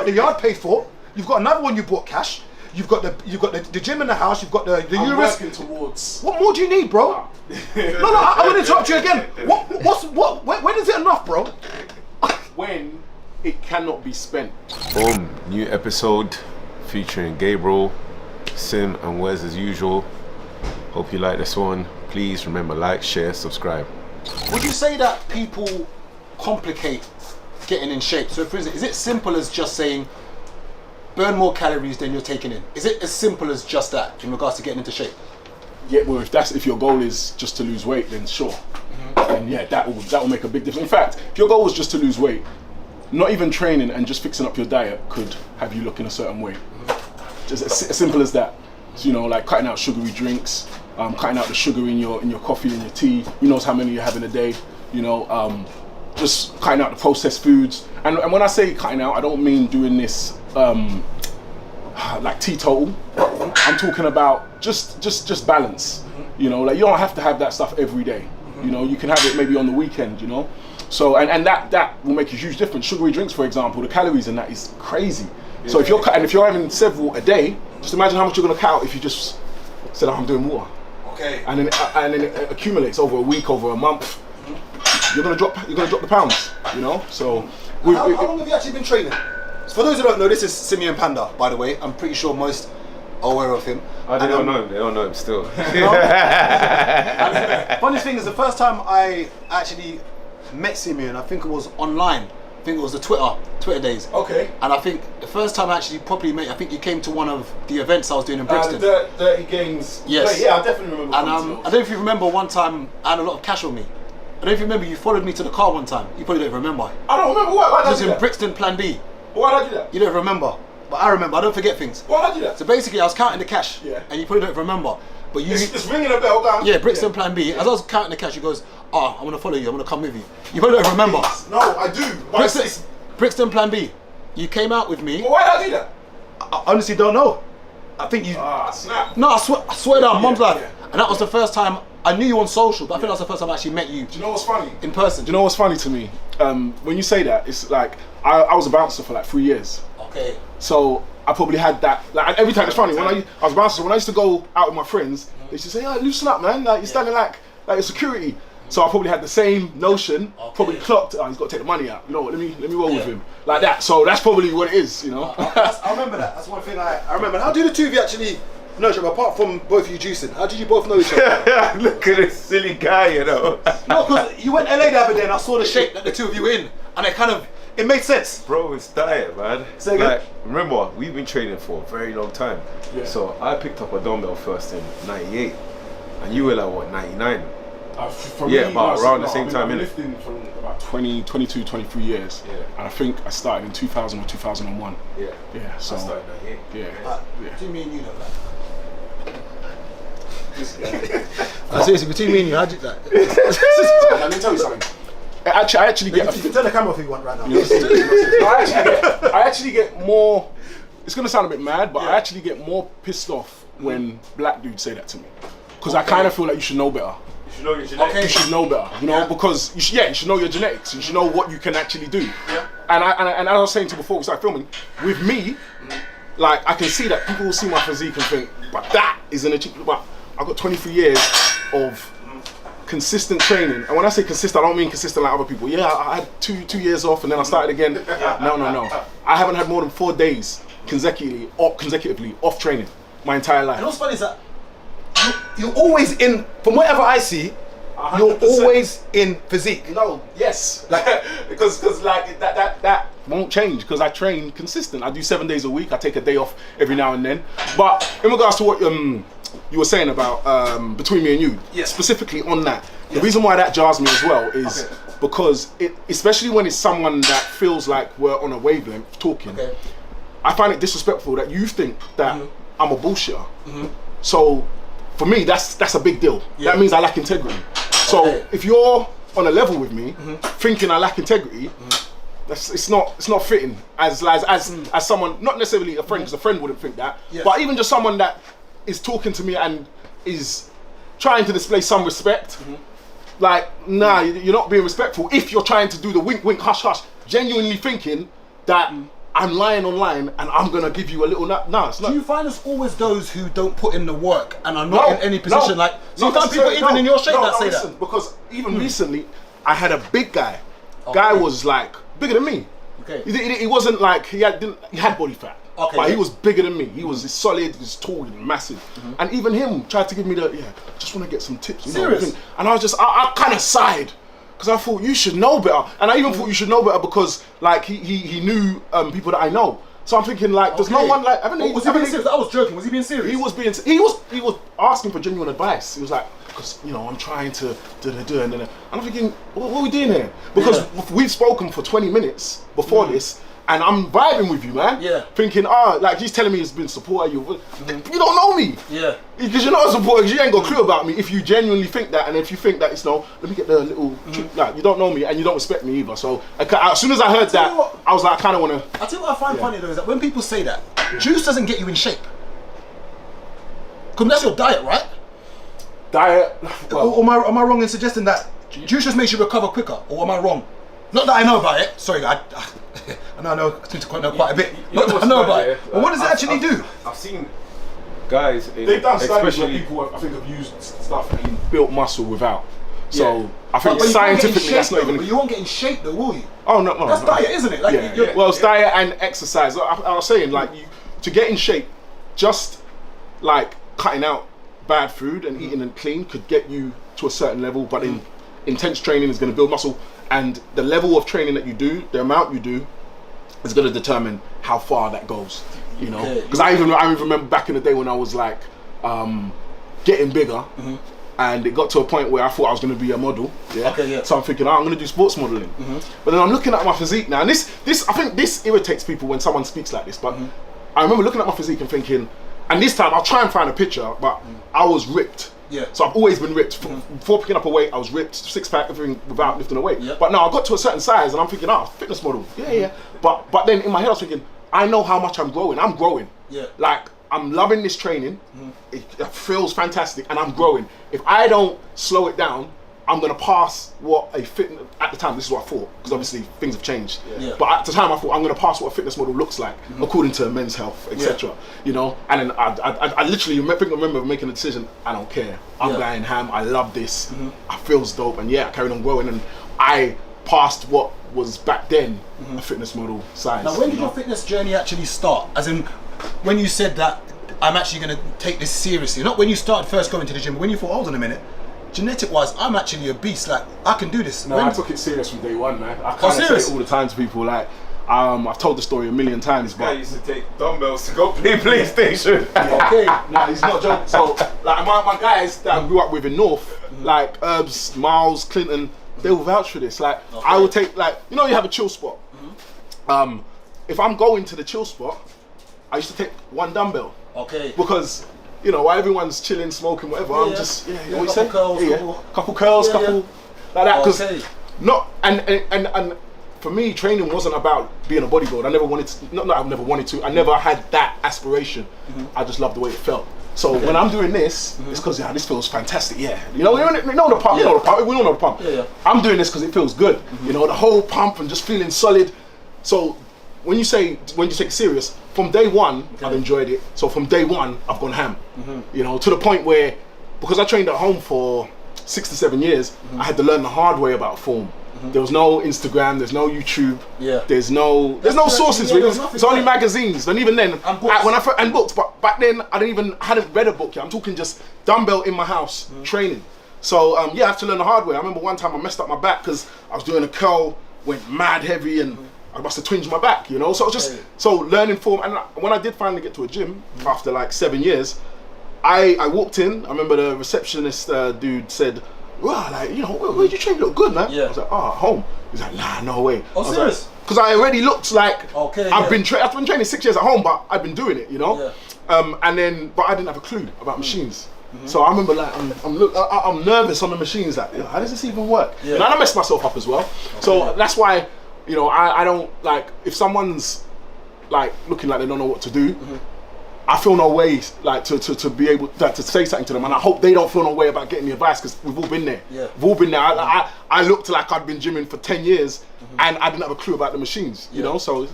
the yard paid for. You've got another one you bought cash. You've got the gym in the house. You've got the I'm Euros. working towards. What more do you need, bro? No, I want to interrupt you again. When is it enough, bro? When it cannot be spent. Boom, new episode featuring Gabriel, Sim and Wes as usual. Hope you like this one. Please remember, like, share, subscribe. Would you say that people complicate getting in shape? So for instance, is it simple as just saying burn more calories than you're taking in? Is it as simple as just that in regards to getting into shape? Yeah, well, if your goal is just to lose weight, then sure. And yeah, that will make a big difference. In fact, if your goal was just to lose weight, not even training and just fixing up your diet could have you looking a certain way. Just as simple as that. So, you know, like cutting out sugary drinks, cutting out the sugar in your coffee and your tea. Who knows how many you have in a day? You know, just cutting out the processed foods. And when I say cutting out, I don't mean doing this like teetotal. I'm talking about just balance. You know, like you don't have to have that stuff every day. You know, you can have it maybe on the weekend. You know. So and that will make a huge difference. Sugary drinks, for example, the calories in that is crazy. Yeah. So if you're having several a day, just imagine how much you're gonna count if you just said, I'm doing water. Okay. And then it accumulates over a week, over a month. You're gonna drop the pounds. You know. So how long have you actually been training? So for those who don't know, this is Simeon Panda, by the way. I'm pretty sure most are aware of him. They don't know him. They don't know him still. Funny thing is, the first time I actually met Simeon, I think it was online. I think it was the Twitter days. Okay. And I think the first time I actually properly met you, I think you came to one of the events I was doing in Brixton. Dirty Games. Yes. Yeah, I definitely remember. And I don't know if you remember one time I had a lot of cash on me. I don't know if you remember, you followed me to the car one time. You probably don't remember. I don't remember. Why it was in Brixton Plan B. Why did I do that? You don't remember. But I remember. I don't forget things. Why did I do that? So basically I was counting the cash. Yeah. And you probably don't remember. But you... It's ringing a bell, guys. Yeah, Brixton Plan B. As I was counting the cash, he goes, I'm going to follow you. I'm going to come with you. You probably don't remember. No, I do. Brixton Plan B. You came out with me. Well, why did I do that? I honestly don't know. I think you... snap. No, I swear down, mum's life. Yeah. And that was the first time I knew you on social, but I think that was the first time I actually met you. Do you know what's funny? In person. Do you know what's funny to me? When you say that, it's like, I was a bouncer for like 3 years. Okay. So I probably had that, like every time. It's funny, when I was a bouncer, when I used to go out with my friends, they used to say, loosen up, man, like you're standing like a security. So I probably had the same notion, probably clocked, he's got to take the money out, you know, let me roll with him, like that. So that's probably what it is, you know. I remember that. That's one thing I remember. How do the two of you actually know each other, apart from both of you juicing? How did you both know each other? Look at this silly guy, you know. No, because you went LA the other day and I saw the shape that the two of you were in, and it made sense. Bro, it's diet, man. Say again? Like, remember, we've been training for a very long time. Yeah. So I picked up a dumbbell first in '98, and you were like what, '99? But around the same time. I've been lifting for about 22, 23 years. Yeah. And I think I started in 2000 or 2001. Yeah. Yeah. So. I started '98. Yeah. Between me and you, seriously, between me and you, how'd you that? Let me tell you something. I actually get. You can turn the camera off if you want right now. I actually get more. It's gonna sound a bit mad, but I actually get more pissed off when black dudes say that to me, because I kind of feel like you should know better. You should know your genetics. You should know better, you know, because you should know your genetics. You should know what you can actually do. Yeah. And as I was saying to you before we started filming, with me, like I can see that people will see my physique and think, but that is an achievement. But I've got 23 years of consistent training, and when I say consistent, I don't mean consistent like other people. Yeah, I had two years off and then I started again. No. I haven't had more than 4 days consecutively off training my entire life. And what's funny is that you're always in, from whatever I see, 100%. You're always in physique. No, yes, like because like that won't change because I train consistent. I do 7 days a week. I take a day off every now and then. But in regards to what you were saying about between me and you, specifically on that, the reason why that jars me as well is because especially when it's someone that feels like we're on a wavelength talking, I find it disrespectful that you think that I'm a bullshitter. So for me, that's a big deal. That means I lack integrity. So if you're on a level with me, thinking I lack integrity, it's not fitting as someone, not necessarily a friend, because a friend wouldn't think that, but even just someone that is talking to me and is trying to display some respect. Like, nah, you're not being respectful if you're trying to do the wink, wink, hush, hush, genuinely thinking that I'm lying online and I'm gonna give you a little no, it's not. Do you find it's always those who don't put in the work and are not in any position? Like, not sometimes people necessarily, even in your shape that say listen, that. because even recently, I had a big guy. Guy was like bigger than me. Okay. He wasn't like he had body fat. Okay, but he was bigger than me. He was solid, he was tall and massive. And even him tried to give me just want to get some tips. You know, Serious? and I was just, I kind of sighed. Because I thought, you should know better. And I even thought you should know better because like he knew people that I know. So I'm thinking like, there's no one like, was he being serious? I was joking. Was he being serious? He was asking for genuine advice. He was like, because I'm trying to and I'm thinking, what are we doing here? Because we've spoken for 20 minutes before this, and I'm vibing with you, man. Yeah. Thinking, like he's telling me he's been supporting you. You don't know me. Yeah. Because you're not a supporter, because you ain't got a clue about me. If you genuinely think that, and if you think that it's let me get the little trick, like, you don't know me and you don't respect me either. So as soon as I heard that, I was like, I kind of want to. I tell you what I find funny though is that when people say that, juice doesn't get you in shape. Because that's your diet, right? Diet. Well, Or am I wrong in suggesting that juice just makes you recover quicker? Or am I wrong? Not that I know about it. Sorry, I know I seem to know quite a bit. Not that I know about it. But what does it actually do? I've seen guys, they've done studies where especially people I think have used stuff and built muscle without. So I think But you won't get in scientifically that's not shape, even. though. But you won't get in shape though, will you? Oh no, That's diet, isn't it? Like, Well, it's diet and exercise. I was saying, like, to get in shape, just like cutting out bad food and eating and clean could get you to a certain level, but intense training is going to build muscle, and the level of training that you do, the amount you do, is going to determine how far that goes. You know, because I even remember back in the day when I was like getting bigger. And it got to a point where I thought I was going to be a model. So I'm thinking, I'm going to do sports modeling. But then I'm looking at my physique now, and this I think this irritates people when someone speaks like this. But I remember looking at my physique and thinking, and this time I'll try and find a picture, but I was ripped. So I've always been ripped. Before picking up a weight, I was ripped, 6-pack, everything without lifting a weight. But now I got to a certain size, and I'm thinking, fitness model. But then in my head I was thinking, I know how much I'm growing. I'm growing. Like, I'm loving this training. It feels fantastic, and I'm growing. If I don't slow it down, I'm gonna pass what a fitness. At the time, this is what I thought, because obviously things have changed. But at the time, I thought I'm gonna pass what a fitness model looks like, according to Men's Health, etc. You know, and then I literally remember making a decision. I don't care. I'm going ham. I love this. I feels dope, and I carried on growing, and I passed what was back then a fitness model size. Now, when did your fitness journey actually start? As in, when you said that I'm actually going to take this seriously, not when you started first going to the gym, but when you thought, hold on a minute, genetic wise, I'm actually a beast, like, I can do this. No, I took it serious from day one, man. I kind of say it all the time to people, like, I've told the story a million times, but I used to take dumbbells to go play PlayStation. Nah, he's not joking. So, like, my guys that I grew up with in North, like Herbs, Miles, Clinton, they will vouch for this. Like, I will take, like, you have a chill spot. If I'm going to the chill spot, I used to take one dumbbell. Because, while everyone's chilling, smoking, whatever, I'm just, what you say? Couple curls, couple, like that. Because and for me, training wasn't about being a bodybuilder. I never wanted to, not I've never wanted to, I never had that aspiration. I just loved the way it felt. So when I'm doing this, it's because this feels fantastic. We know the pump. We all know the pump. I'm doing this because it feels good. The whole pump and just feeling solid. So when you take it serious, from day one I've enjoyed it. So from day one I've gone ham. To the point where, because I trained at home for 6 to 7 years, I had to learn the hard way about form. There was no Instagram, there's no YouTube, there's no sources. It's only magazines, and even then, and books. But back then, I hadn't read a book yet. I'm talking just dumbbell in my house training. So I had to learn the hard way. I remember one time I messed up my back because I was doing a curl, went mad heavy, and I must have twinged my back. So it was just learning form. And when I did finally get to a gym after like 7 years, I walked in. I remember the receptionist dude said, "Wow, like, where'd you train? You look good, man." I was like, "Oh, at home." He's like, "Nah, no way." Oh, serious? Because I already looked like I've been training 6 years at home, but I've been doing it, and then, but I didn't have a clue about machines. So I remember, like, I'm nervous on the machines. Like, how does this even work? And I messed myself up as well. So that's why, I don't, like, if someone's like looking like they don't know what to do, I feel no way, like, to be able to say something to them, and I hope they don't feel no way about getting the advice, because we've all been there. We've all been there. I looked like I'd been gymming for 10 years, and I didn't have a clue about the machines, So